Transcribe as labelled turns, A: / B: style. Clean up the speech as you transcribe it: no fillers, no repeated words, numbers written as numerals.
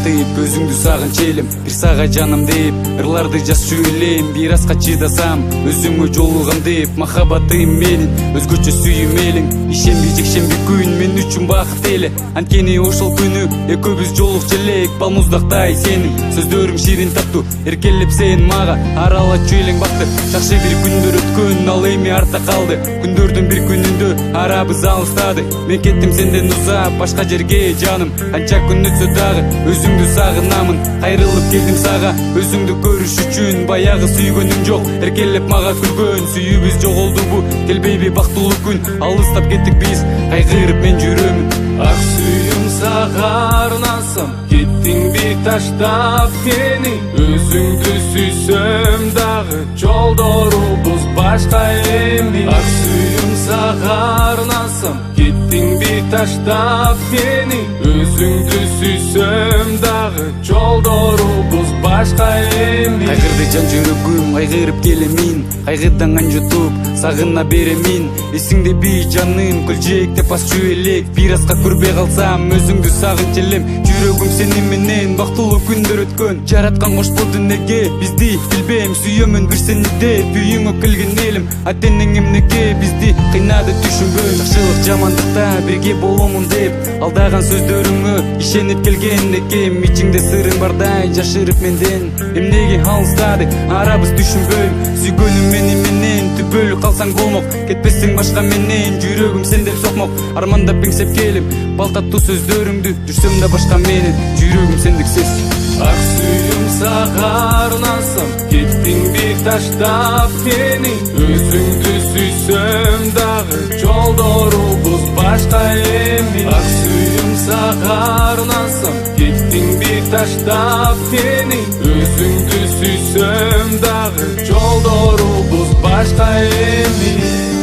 A: тыйып өзүңдү сагынчы элем бир сага жаным деп ырларды жазчу элем бир аска чыдасам өзүңө жолугам деп махаббатым менин өзгөчө сүйүм элиң ишемби жекшемби күн мен үчүн бакыт эле анткени ошол күнү экөөбүз жолукчу элек балмуздактай сенин сөздөрүң ширин таттуу эркелеп сен мага аралачу элең бакты жакшы бир күндөр өткөн ал эми артта калды күндөрдүн бир күнүндө арабыз алыстады мен кеттим сенден узап башка жерге жаным канча күн өтсө дагы өзүңдү сагынамын кайрылып келдим сага өзүңдү көрүш үчүн баягы сүйгөнүм жок эркелеп мага күлгөн сүйүүбүз жоголдубу келбейби бактылуу күн алыстап кеттик биз кайгырып мен жүрөмүн
B: ак сүйүм сага арнасам кеттиңби таштап мени өзүңдү сүйсөм дагы жолдорубуз башка эми ак сүйүм сага арнасам кеттиңби таштап мени өзүңдү сүйсөм дагы жолдорубуз башка эми
A: кайгырды жан жүрөгүм кайгырып келемин кайгыдан кан жутуп сагына беремин эсиңдеби жаным көлжээктеп басчу элек бир аска көрбөй калсам өзүңдү сагынчу элем жүрөгүм сени менен бактылуу күндөр өткөн жараткан кош бул дүйнөгө бизди билбейм сүйөмүн бир сени деп үйүңө келген элим атенең эмнеге бизди кыйнады түшүнбөйм жакшылык жамандыкта бирге боломун деп алдаган сөздөрүңө ишенип келген экем ичиңде сырың бардай жашырып менден эмнеге алыстады арабыз түшүнбөйм сүйгөнүм менен түбөлүк калсаң болмок кетпесең башка менен жүрөгүм сендеп сокмок армандап эңсеп келип бал таттуу сөздөрүңдү жүрсөм да башка менен жүрөгүм сендиксиз
B: ак сүйүм сага арнасам кеттиңби таштап мени өзүңдү сүйсөм дагы жолдорубуз башка эми ак сүйүм сага арнасам кеттиңби таштап мени өзүңдү сүйсөм дагы жолдорубуз башка эми